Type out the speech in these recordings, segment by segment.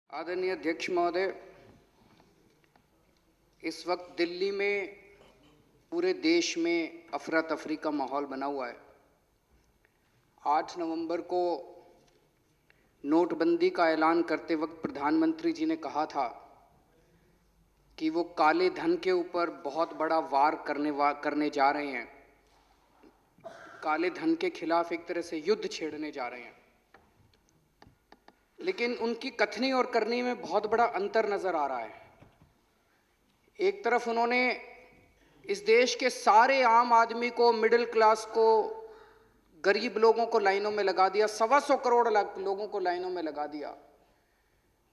आदरणीय अध्यक्ष महोदय, इस वक्त दिल्ली में पूरे देश में अफरा तफरी का माहौल बना हुआ है। 8 नवंबर को नोटबंदी का ऐलान करते वक्त प्रधानमंत्री जी ने कहा था कि वो काले धन के ऊपर बहुत बड़ा वार करने जा रहे हैं, काले धन के खिलाफ एक तरह से युद्ध छेड़ने जा रहे हैं। लेकिन उनकी कथनी और करनी में बहुत बड़ा अंतर नजर आ रहा है। एक तरफ उन्होंने इस देश के सारे आम आदमी को, मिडिल क्लास को, गरीब लोगों को लाइनों में लगा दिया, 125 करोड़ लोगों को लाइनों में लगा दिया।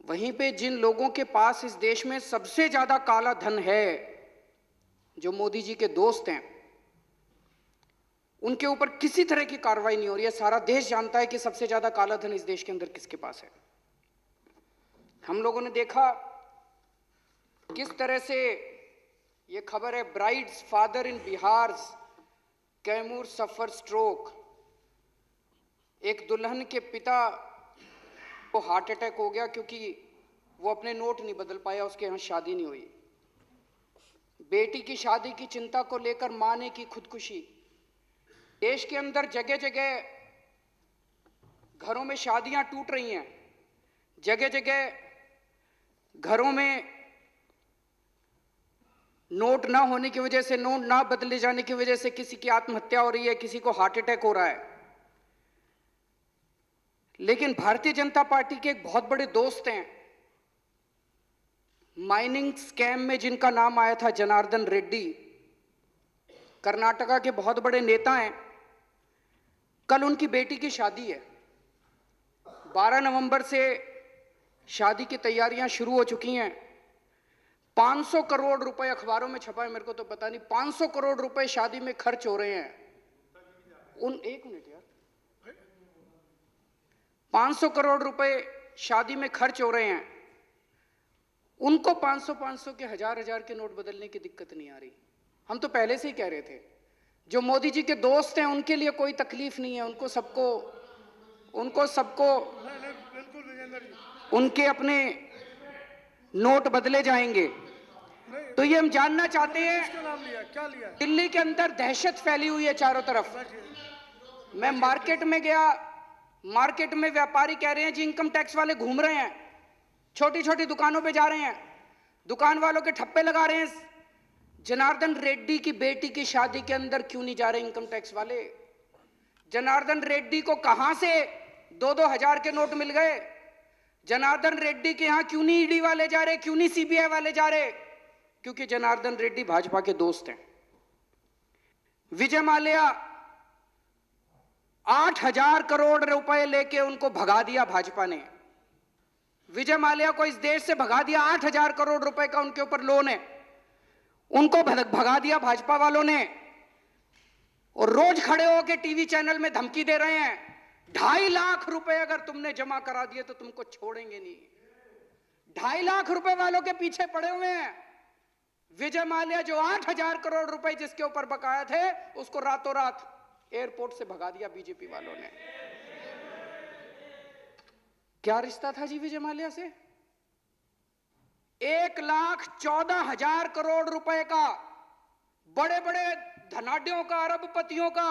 वहीं पे जिन लोगों के पास इस देश में सबसे ज्यादा काला धन है, जो मोदी जी के दोस्त हैं, उनके ऊपर किसी तरह की कार्रवाई नहीं हो रही है। सारा देश जानता है कि सबसे ज्यादा काला धन इस देश के अंदर किसके पास है। हम लोगों ने देखा किस तरह से ये खबर है, brides father in Bihar Kaimur suffer stroke. एक दुल्हन के पिता को हार्ट अटैक हो गया क्योंकि वो अपने नोट नहीं बदल पाया, उसके यहाँ शादी नहीं हुई। बेटी की शादी की चिंता को लेकर मां ने की खुदकुशी। देश के अंदर जगह जगह घरों में शादियां टूट रही हैं, जगह जगह घरों में नोट ना होने की वजह से, नोट ना बदले जाने की वजह से किसी की आत्महत्या हो रही है, किसी को हार्ट अटैक हो रहा है। लेकिन भारतीय जनता पार्टी के एक बहुत बड़े दोस्त हैं, माइनिंग स्कैम में जिनका नाम आया था, जनार्दन रेड्डी, कर्नाटका के बहुत बड़े नेता हैं। कल उनकी बेटी की शादी है। 12 नवंबर से शादी की तैयारियां शुरू हो चुकी हैं। 500 करोड़ रुपए अखबारों में छपा है, मेरे को तो पता नहीं, 500 करोड़ रुपए शादी में खर्च हो रहे हैं। एक मिनट यार, 500 करोड़ रुपए शादी में खर्च हो रहे हैं। उनको 500 के हजार के नोट बदलने की दिक्कत नहीं आ रही। हम तो पहले से ही कह रहे थे, जो मोदी जी के दोस्त हैं उनके लिए कोई तकलीफ नहीं है, उनको सबको उनके अपने नोट बदले जाएंगे। तो ये हम जानना चाहते हैं, दिल्ली के अंदर दहशत फैली हुई है चारों तरफ। मैं मार्केट में गया, मार्केट में व्यापारी कह रहे हैं जी इनकम टैक्स वाले घूम रहे हैं, छोटी छोटी दुकानों पे जा रहे हैं, दुकान वालों के ठप्पे लगा रहे हैं। जनार्दन रेड्डी की बेटी की शादी के अंदर क्यों नहीं जा रहे इनकम टैक्स वाले? जनार्दन रेड्डी को कहां से 2-2 हजार के नोट मिल गए? जनार्दन रेड्डी के यहां क्यों नहीं ईडी वाले जा रहे, क्यों नहीं सीबीआई वाले जा रहे? क्योंकि जनार्दन रेड्डी भाजपा के दोस्त हैं। विजय माल्या 8,000 करोड़ रुपए लेके उनको भगा दिया भाजपा ने। विजय माल्या को इस देश से भगा दिया, 8,000 करोड़ रुपए का उनके ऊपर लोन है, उनको भगा दिया भाजपा वालों ने। और रोज खड़े होकर टीवी चैनल में धमकी दे रहे हैं, 2.5 लाख रुपए अगर तुमने जमा करा दिए तो तुमको छोड़ेंगे नहीं। 2.5 लाख रुपए वालों के पीछे पड़े हुए हैं। विजय माल्या जो 8,000 करोड़ रुपए जिसके ऊपर बकाया थे, उसको रातों रात एयरपोर्ट से भगा दिया बीजेपी वालों ने। क्या रिश्ता था जी विजय माल्या से? 1,14,000 करोड़ रुपए का, बड़े बड़े धनाढ्यों का, अरबपतियों का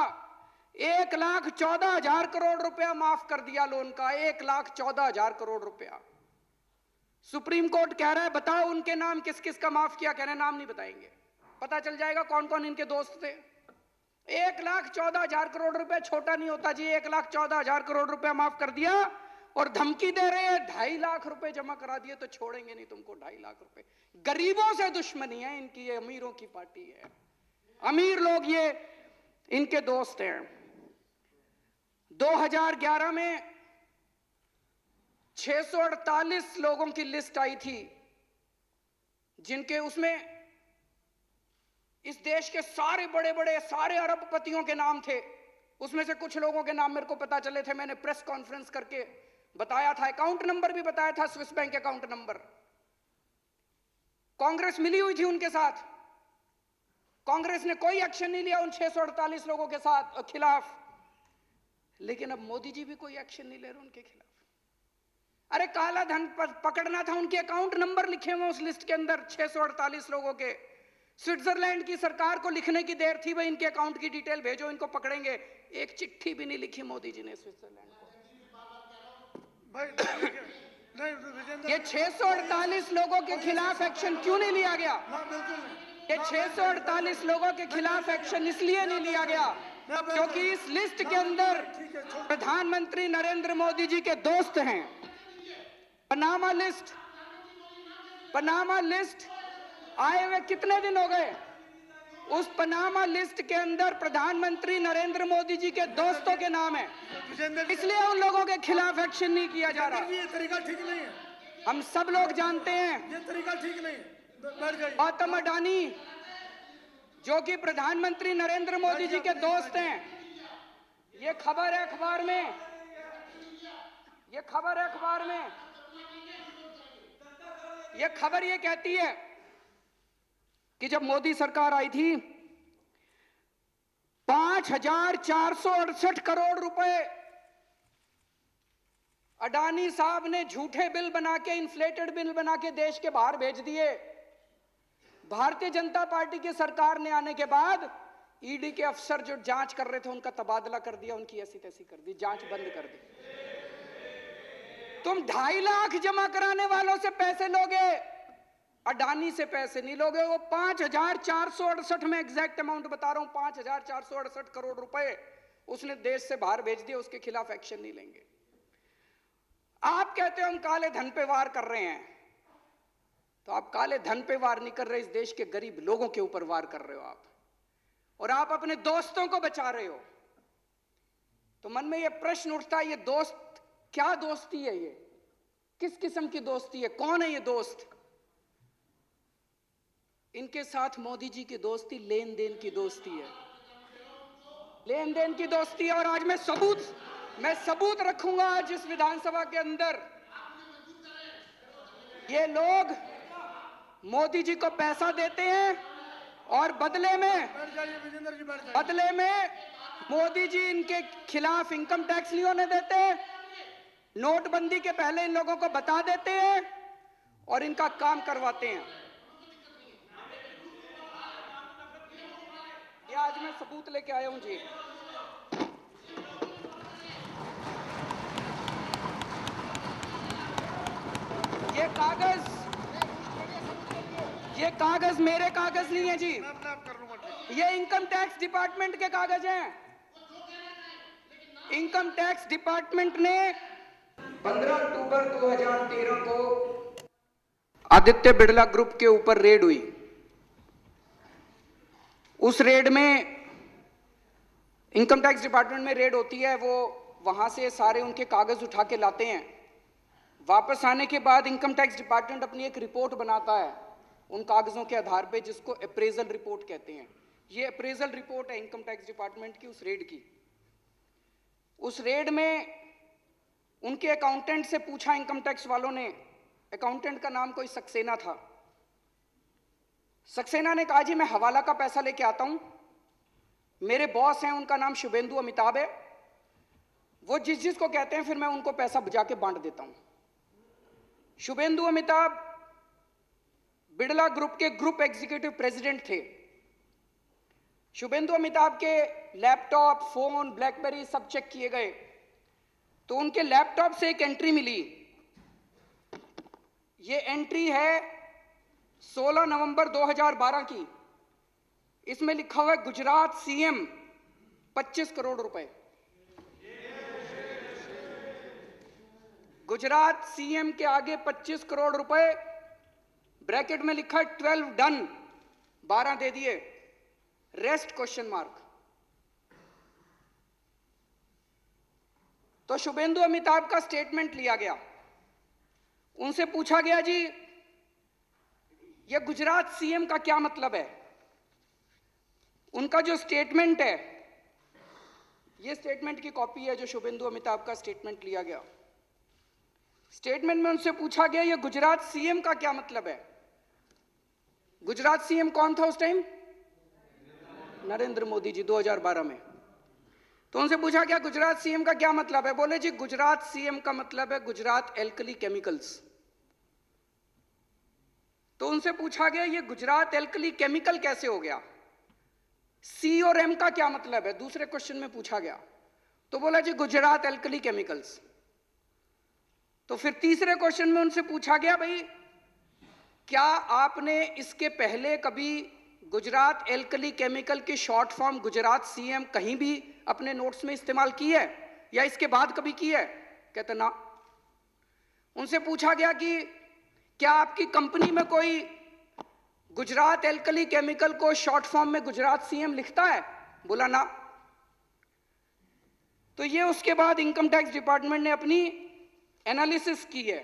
1,14,000 करोड़ रुपया माफ कर दिया लोन का। 1,14,000 करोड़ रुपया। सुप्रीम कोर्ट कह रहा है बताओ उनके नाम किस किस का माफ किया। कह रहे नाम नहीं बताएंगे, पता चल जाएगा कौन कौन इनके दोस्त थे। 1,14,000 करोड़ रुपया छोटा नहीं होता जी। 1,14,000 करोड़ रुपया माफ कर दिया और धमकी दे रहे हैं 2.5 लाख रुपए जमा करा दिए तो छोड़ेंगे नहीं तुमको। 2.5 लाख रुपए। गरीबों से दुश्मनी है इनकी, ये अमीरों की पार्टी है। अमीर लोग ये इनके दोस्त हैं। 2011 में 648 लोगों की लिस्ट आई थी, जिनके उसमें इस देश के सारे बड़े बड़े सारे अरबपतियों के नाम थे। उसमें से कुछ लोगों के नाम मेरे को पता चले थे, मैंने प्रेस कॉन्फ्रेंस करके बताया था, अकाउंट नंबर भी बताया था, Swiss bank account number. Congress मिली हुई थी उनके साथ, कांग्रेस ने कोई एक्शन नहीं लिया उन 648 लोगों के साथ खिलाफ। लेकिन अब मोदी जी भी कोई एक्शन नहीं ले रहे उनके खिलाफ। अरे काला धन पकड़ना था, उनके अकाउंट नंबर लिखे हुए उस लिस्ट के अंदर 648 लोगों के। स्विट्जरलैंड की सरकार को लिखने की देर थी, भाई इनके अकाउंट की डिटेल भेजो, इनको पकड़ेंगे। एक चिट्ठी भी नहीं लिखी मोदी जी ने स्विट्जरलैंड को। ये 648 लोगों के खिलाफ एक्शन क्यों नहीं लिया गया? ये 648 लोगों के खिलाफ एक्शन इसलिए नहीं लिया गया क्योंकि इस लिस्ट के अंदर प्रधानमंत्री नरेंद्र मोदी जी के दोस्त हैं। पनामा लिस्ट आए हुए कितने दिन हो गए? उस पनामा लिस्ट के अंदर प्रधानमंत्री नरेंद्र मोदी जी के दोस्तों के नाम है, इसलिए उन लोगों के खिलाफ एक्शन नहीं किया जा रहा। ये तरीका ठीक नहीं है। हम सब लोग जानते हैं ये तरीका ठीक नहीं। गौतम अडानी जो कि प्रधानमंत्री नरेंद्र मोदी जी के दोस्त हैं, ये खबर है अखबार में, ये खबर ये कहती है कि जब मोदी सरकार आई थी 5,468 करोड़ रुपए अडानी साहब ने झूठे बिल बना के, इन्फ्लेटेड बिल बना के देश के बाहर भेज दिए। भारतीय जनता पार्टी की सरकार ने आने के बाद ईडी के अफसर जो जांच कर रहे थे उनका तबादला कर दिया, उनकी ऐसी तैसी कर दी, जांच बंद कर दी। तुम 2.5 लाख जमा कराने वालों से पैसे लोगे, अडानी से पैसे नहीं लोगे। वो 5,468, में एग्जैक्ट अमाउंट बता रहा हूं, 5,468 करोड़ रुपए उसने देश से बाहर भेज दिए, उसके खिलाफ एक्शन नहीं लेंगे। आप कहते हो हम काले धन पे वार कर रहे हैं, तो आप काले धन पे वार नहीं कर रहे, इस देश के गरीब लोगों के ऊपर वार कर रहे हो आप, और आप अपने दोस्तों को बचा रहे हो। तो मन में यह प्रश्न उठता है, ये दोस्त क्या दोस्ती है? ये किस किस्म की दोस्ती है? कौन है ये दोस्त? इनके साथ मोदी जी की दोस्ती लेन देन की दोस्ती है, लेन देन की दोस्ती है। और आज मैं सबूत रखूंगा आज इस विधानसभा के अंदर। ये लोग मोदी जी को पैसा देते हैं और बदले में मोदी जी इनके खिलाफ इनकम टैक्स नहीं होने देते, नोटबंदी के पहले इन लोगों को बता देते हैं और इनका काम करवाते हैं। ये आज मैं सबूत लेके आया हूं जी। ये कागज मेरे कागज नहीं है जी, ये इनकम टैक्स डिपार्टमेंट के कागज हैं। इनकम टैक्स डिपार्टमेंट ने 15 अक्टूबर 2013 को आदित्य बिड़ला ग्रुप के ऊपर रेड हुई। उस रेड में इनकम टैक्स डिपार्टमेंट में रेड होती है, वो वहां से सारे उनके कागज उठा के लाते हैं। वापस आने के बाद इनकम टैक्स डिपार्टमेंट अपनी एक रिपोर्ट बनाता है उन कागजों के आधार पे, जिसको अप्रेजल रिपोर्ट कहते हैं। ये अप्रेजल रिपोर्ट है इनकम टैक्स डिपार्टमेंट की उस रेड की। उस रेड में उनके अकाउंटेंट से पूछा इनकम टैक्स वालों ने, अकाउंटेंट का नाम कोई सक्सेना था। सक्सेना ने कहा जी मैं हवाला का पैसा लेके आता हूं, मेरे बॉस हैं उनका नाम शुभेंदु अमिताभ है, वो जिसको कहते हैं फिर मैं उनको पैसा जाके बांट देता हूं। शुभेंदु अमिताभ बिड़ला ग्रुप के ग्रुप एग्जीक्यूटिव प्रेसिडेंट थे। शुभेंदु अमिताभ के लैपटॉप, फोन, ब्लैकबेरी सब चेक किए गए, तो उनके लैपटॉप से एक एंट्री मिली। ये एंट्री है 16 नवंबर 2012 की। इसमें लिखा हुआ है गुजरात सीएम 25 करोड़ रुपए। गुजरात सीएम के आगे 25 करोड़ रुपए, ब्रैकेट में लिखा है 12 डन, 12 दे दिए, रेस्ट क्वेश्चन मार्क। तो शुभेंदु अमिताभ का स्टेटमेंट लिया गया, उनसे पूछा गया जी ये गुजरात सीएम का क्या मतलब है। उनका जो स्टेटमेंट है, ये स्टेटमेंट की कॉपी है जो शुभेंदु अमिताभ का स्टेटमेंट लिया गया। स्टेटमेंट में उनसे पूछा गया ये गुजरात सीएम का क्या मतलब है। गुजरात सीएम कौन था उस टाइम? नरेंद्र मोदी जी, 2012 में। तो उनसे पूछा क्या गुजरात सीएम का क्या मतलब है? बोले जी गुजरात सीएम का मतलब है गुजरात एल्कली केमिकल्स। तो उनसे पूछा गया ये गुजरात एल्कली केमिकल कैसे हो गया? सी और एम का क्या मतलब है? दूसरे क्वेश्चन में पूछा गया। तो बोला जी गुजरात एल्कली केमिकल्स। तो फिर तीसरे क्वेश्चन में उनसे पूछा गया भाई क्या आपने इसके पहले कभी गुजरात एल्कली केमिकल की शॉर्ट फॉर्म गुजरात सीएम कहीं भी अपने नोट्स में इस्तेमाल की है या इसके बाद कभी की है? कहते ना। उनसे पूछा गया कि क्या आपकी कंपनी में कोई गुजरात एल्कली केमिकल को शॉर्ट फॉर्म में गुजरात सीएम लिखता है? बोला ना। तो ये उसके बाद इनकम टैक्स डिपार्टमेंट ने अपनी एनालिसिस की है।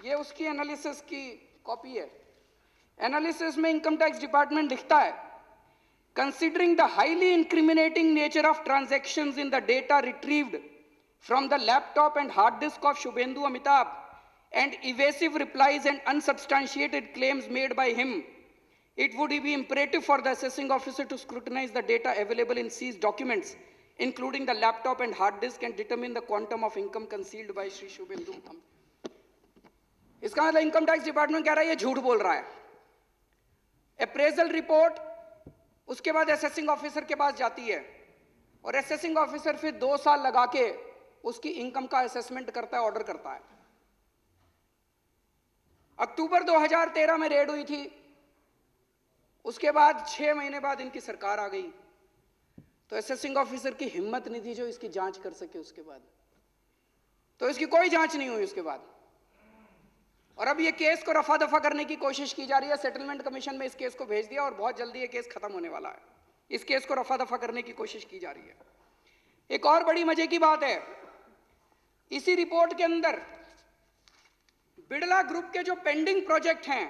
ये उसकी एनालिसिस की कॉपी है। एनालिसिस में इनकम टैक्स डिपार्टमेंट लिखता है considering the highly incriminating nature of transactions in the data retrieved from the laptop and hard disk of Shubhendu Amitabh and evasive replies and unsubstantiated claims made by him, it would be imperative for the assessing officer to scrutinize the data available in seized documents, including the laptop and hard disk, and determine the quantum of income concealed by Shri Shubhendu. इसका मतलब income tax department कह रहा है ये झूठ बोल रहा है। अप्रेजल रिपोर्ट उसके बाद असेसिंग ऑफिसर के पास जाती है और असेसिंग ऑफिसर फिर 2 साल लगा के उसकी इनकम का असेसमेंट करता है, ऑर्डर करता है। अक्टूबर 2013 में रेड हुई थी। उसके बाद 6 महीने बाद इनकी सरकार आ गई। तो असेसिंग ऑफिसर की हिम्मत नहीं थी जो इसकी जांच कर सके। उसके बाद तो इसकी कोई जांच नहीं हुई उसके बाद। और अब ये केस को रफा दफा करने की कोशिश की जा रही है। सेटलमेंट कमीशन में इस केस को भेज दिया और बहुत जल्दी ये केस खत्म होने वाला है। इस केस को रफा दफा करने की कोशिश की जा रही है। एक और बड़ी मजे की बात है, इसी रिपोर्ट के अंदर बिड़ला ग्रुप के जो पेंडिंग प्रोजेक्ट हैं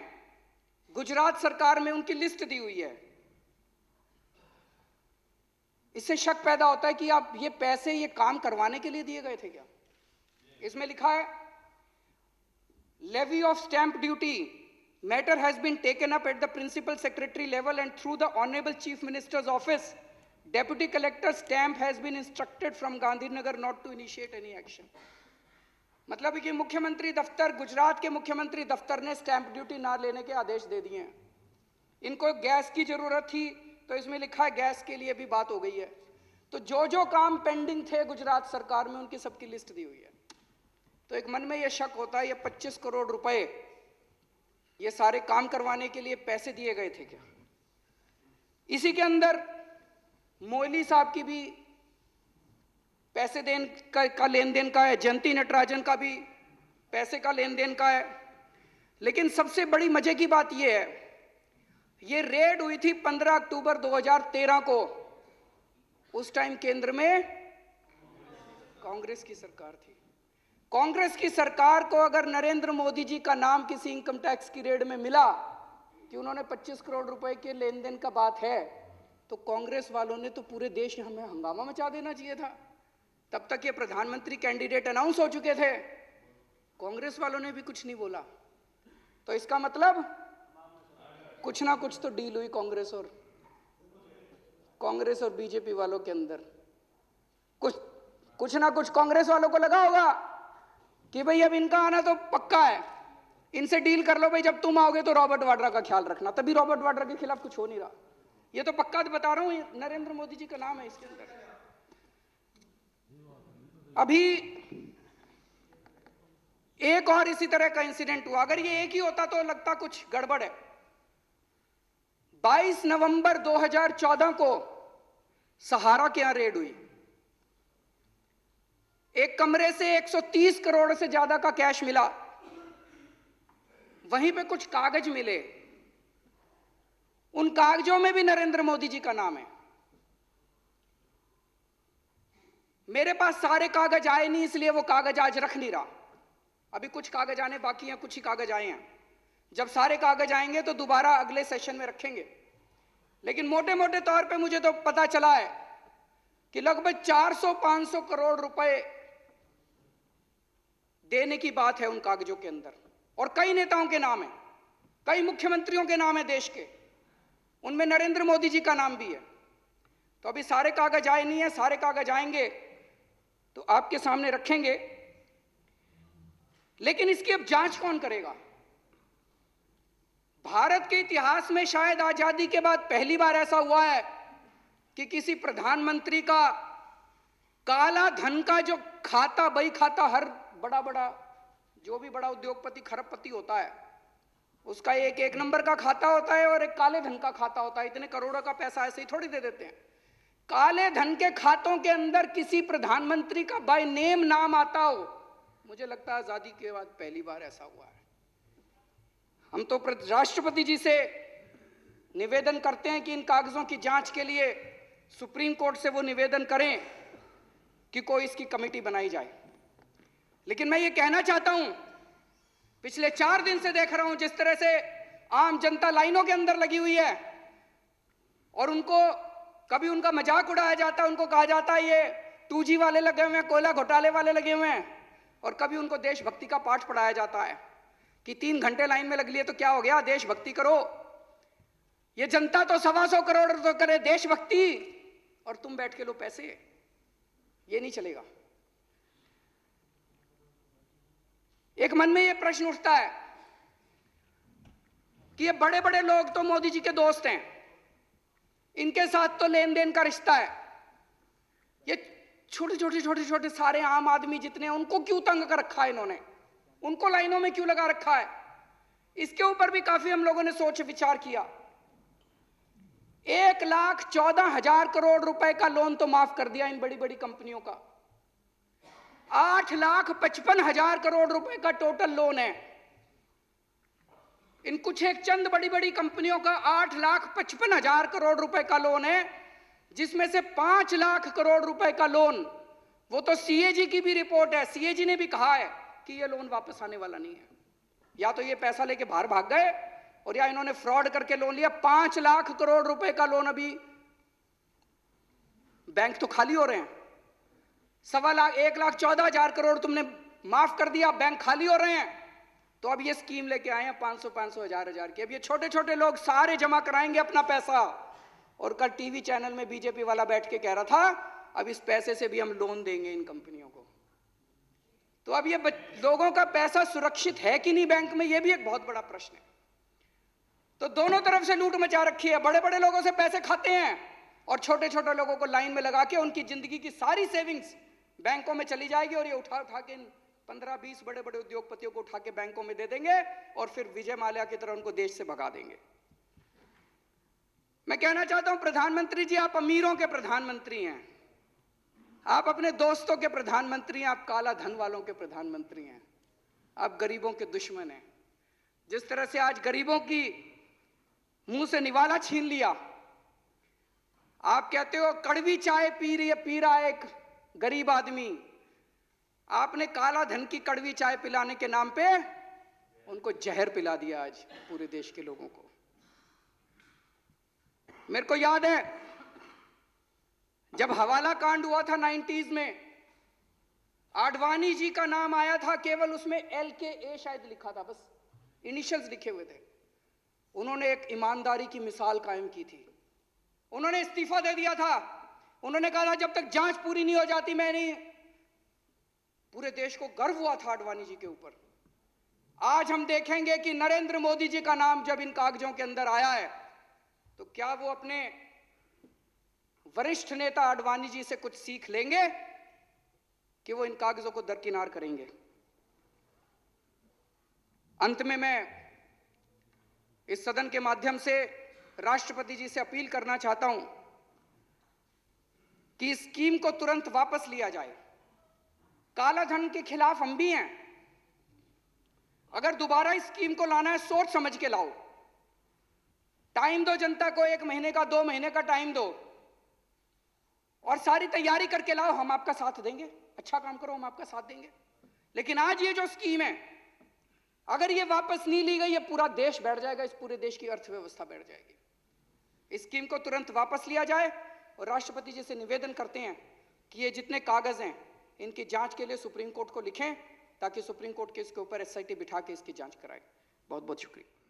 गुजरात सरकार में उनकी लिस्ट दी हुई है। इससे शक पैदा होता है कि आप ये पैसे ये काम करवाने के लिए दिए गए थे क्या? इसमें लिखा है levy of stamp duty matter has been taken up at the principal secretary level and through the honourable chief minister's office deputy collector stamp has been instructed from Gandhinagar not to initiate any action. मतलब कि मुख्यमंत्री दफ्तर, गुजरात के मुख्यमंत्री दफ्तर ने stamp duty ना लेने के आदेश दे दिए हैं। इनको गैस की जरूरत थी तो इसमें लिखा है गैस के लिए भी बात हो गई है। तो जो जो काम पेंडिंग थे गुजरात सरकार में उनकी सबकी लिस्ट दी हुई है। तो एक मन में यह शक होता है ये 25 करोड़ रुपए ये सारे काम करवाने के लिए पैसे दिए गए थे क्या? इसी के अंदर मोइली साहब की भी पैसे देन का लेन देन का है, जयंती नटराजन का भी पैसे का लेन देन का है। लेकिन सबसे बड़ी मजे की बात यह है ये रेड हुई थी 15 अक्टूबर 2013 को। उस टाइम केंद्र में कांग्रेस की सरकार थी। कांग्रेस की सरकार को अगर नरेंद्र मोदी जी का नाम किसी इनकम टैक्स की रेड में मिला कि उन्होंने 25 करोड़ रुपए के लेन देन का बात है तो कांग्रेस वालों ने तो पूरे देश में हंगामा मचा देना चाहिए था। तब तक ये प्रधानमंत्री कैंडिडेट अनाउंस हो चुके थे, कांग्रेस वालों ने भी कुछ नहीं बोला। तो इसका मतलब कुछ ना कुछ तो डील हुई कांग्रेस और बीजेपी वालों के अंदर। कुछ ना कुछ कांग्रेस वालों को लगा होगा कि भाई अब इनका आना तो पक्का है, इनसे डील कर लो भाई, जब तुम आओगे तो रॉबर्ट वाड्रा का ख्याल रखना। तभी रॉबर्ट वाड्रा के खिलाफ कुछ हो नहीं रहा। ये तो पक्का बता रहा हूं, नरेंद्र मोदी जी का नाम है इसके अंदर। अभी एक और इसी तरह का इंसिडेंट हुआ। अगर ये एक ही होता तो लगता कुछ गड़बड़ है। 22 नवंबर 2014 को सहारा के यहां रेड हुई। एक कमरे से 130 करोड़ से ज्यादा का कैश मिला। वहीं पे कुछ कागज मिले, उन कागजों में भी नरेंद्र मोदी जी का नाम है। मेरे पास सारे कागज आए नहीं, इसलिए वो कागज आज रख नहीं रहा। अभी कुछ कागज आने बाकी हैं, कुछ ही कागज आए हैं। जब सारे कागज आएंगे तो दोबारा अगले सेशन में रखेंगे। लेकिन मोटे मोटे तौर पे मुझे तो पता चला है कि लगभग 400-500 करोड़ रुपए देने की बात है उन कागजों के अंदर। और कई नेताओं के नाम है, कई मुख्यमंत्रियों के नाम है देश के, उनमें नरेंद्र मोदी जी का नाम भी है। तो अभी सारे कागज आए नहीं है, सारे कागज आएंगे तो आपके सामने रखेंगे। लेकिन इसकी अब जांच कौन करेगा? भारत के इतिहास में शायद आजादी के बाद पहली बार ऐसा हुआ है कि किसी प्रधानमंत्री का काला धन का जो खाता, बही खाता, हर बड़ा जो भी बड़ा उद्योगपति, खरबपति होता है, उसका एक नंबर का खाता होता है और एक काले धन का खाता होता है। इतने करोड़ों का पैसा ऐसे ही थोड़ी दे देते हैं। काले धन के खातों के अंदर किसी प्रधानमंत्री का बाय नेम नाम आता हो, मुझे लगता है आजादी के बाद पहली बार ऐसा हुआ है। हम तो राष्ट्रपति जी से निवेदन करते हैं कि इन कागजों की जांच के लिए सुप्रीम कोर्ट से वो निवेदन करें कि कोई इसकी कमेटी बनाई जाए। लेकिन मैं ये कहना चाहता हूं, पिछले 4 दिन से देख रहा हूं जिस तरह से आम जनता लाइनों के अंदर लगी हुई है और उनको कभी उनका मजाक उड़ाया जाता है, उनको कहा जाता है ये 2G वाले लगे हुए हैं, कोयला घोटाले वाले लगे हुए हैं, और कभी उनको देशभक्ति का पाठ पढ़ाया जाता है कि 3 घंटे लाइन में लग लिए तो क्या हो गया, देशभक्ति करो। ये जनता तो 125 करोड़ तो करे देशभक्ति और तुम बैठ के लो पैसे। ये नहीं चलेगा। एक मन में ये प्रश्न उठता है कि ये बड़े बड़े लोग तो मोदी जी के दोस्त हैं, इनके साथ तो लेन देन का रिश्ता है। ये छोटे छोटे सारे आम आदमी जितने हैं उनको क्यों तंग कर रखा है इन्होंने, उनको लाइनों में क्यों लगा रखा है? इसके ऊपर भी काफी हम लोगों ने सोच विचार किया। 1,14,000 करोड़ रुपए का लोन तो माफ कर दिया इन बड़ी बड़ी कंपनियों का। 8,55,000 करोड़ रुपए का टोटल लोन है। इन कुछ एक चंद बड़ी बड़ी कंपनियों का 8,55,000 करोड़ रुपए का लोन है, जिसमें से 5 लाख करोड़ रुपए का लोन, वो तो सीएजी की भी रिपोर्ट है, सीएजी ने भी कहा है कि ये लोन वापस आने वाला नहीं है। या तो ये पैसा लेके बाहर भाग गए और या इन्होंने फ्रॉड करके लोन लिया। 5 लाख करोड़ रुपए का लोन अभी बैंक तो खाली हो रहे हैं। 1,14,000 करोड़ तुमने माफ कर दिया, बैंक खाली हो रहे हैं। तो अब ये स्कीम लेके आए हैं 500 हजार की। अब ये छोटे छोटे लोग सारे जमा कराएंगे अपना पैसा। और कल टीवी चैनल में बीजेपी वाला बैठ के कह रहा था अब इस पैसे से भी हम लोन देंगे इन कंपनियों को। तो अब ये लोगों का पैसा सुरक्षित है कि नहीं बैंक में, ये भी एक बहुत बड़ा प्रश्न है। तो दोनों तरफ से लूट मचा रखी है। बड़े बड़े लोगों से पैसे खाते हैं और छोटे छोटे लोगों को लाइन में लगा के उनकी जिंदगी की सारी सेविंग्स बैंकों में चली जाएगी और ये उठा के 15-20 बड़े बड़े उद्योगपतियों को उठा के बैंकों में दे देंगे और फिर विजय माल्या की तरह उनको देश से भगा देंगे। मैं कहना चाहता हूं प्रधानमंत्री जी, आप अमीरों के प्रधानमंत्री हैं, आप अपने दोस्तों के प्रधानमंत्री हैं, आप काला धन वालों के प्रधानमंत्री हैं, आप गरीबों के दुश्मन हैं। जिस तरह से आज गरीबों की मुंह से निवाला छीन लिया। आप कहते हो कड़वी चाय पी रहा है एक गरीब आदमी, आपने काला धन की कड़वी चाय पिलाने के नाम पे उनको जहर पिला दिया आज पूरे देश के लोगों को। मेरे को याद है जब हवाला कांड हुआ था 90s में, आडवाणी जी का नाम आया था, केवल उसमें LKA शायद लिखा था, बस इनिशियल्स लिखे हुए थे। उन्होंने एक ईमानदारी की मिसाल कायम की थी। उन्होंने इस्तीफा दे दिया था। उन्होंने कहा था जब तक जांच पूरी नहीं हो जाती मैं नहीं। पूरे देश को गर्व हुआ था आडवाणी जी के ऊपर। आज हम देखेंगे कि नरेंद्र मोदी जी का नाम जब इन कागजों के अंदर आया है तो क्या वो अपने वरिष्ठ नेता आडवाणी जी से कुछ सीख लेंगे कि वो इन कागजों को दरकिनार करेंगे। अंत में मैं इस सदन के माध्यम से राष्ट्रपति जी से अपील करना चाहता हूं कि इस स्कीम को तुरंत वापस लिया जाए। काला धन के खिलाफ हम भी हैं। अगर दोबारा इस स्कीम को लाना है सोच समझ के लाओ। टाइम दो जनता को, 1 महीने का, 2 महीने का टाइम दो और सारी तैयारी करके लाओ। हम आपका साथ देंगे, अच्छा काम करो, हम आपका साथ देंगे। लेकिन आज ये जो स्कीम है, अगर ये वापस नहीं ली गई, ये पूरा देश बैठ जाएगा, इस पूरे देश की अर्थव्यवस्था बैठ जाएगी। इस स्कीम को तुरंत वापस लिया जाए और राष्ट्रपति जी से निवेदन करते हैं कि ये जितने कागज हैं इनकी जांच के लिए सुप्रीम कोर्ट को लिखें ताकि सुप्रीम कोर्ट के इसके ऊपर SIT बिठा के इसकी जांच कराए। बहुत बहुत शुक्रिया।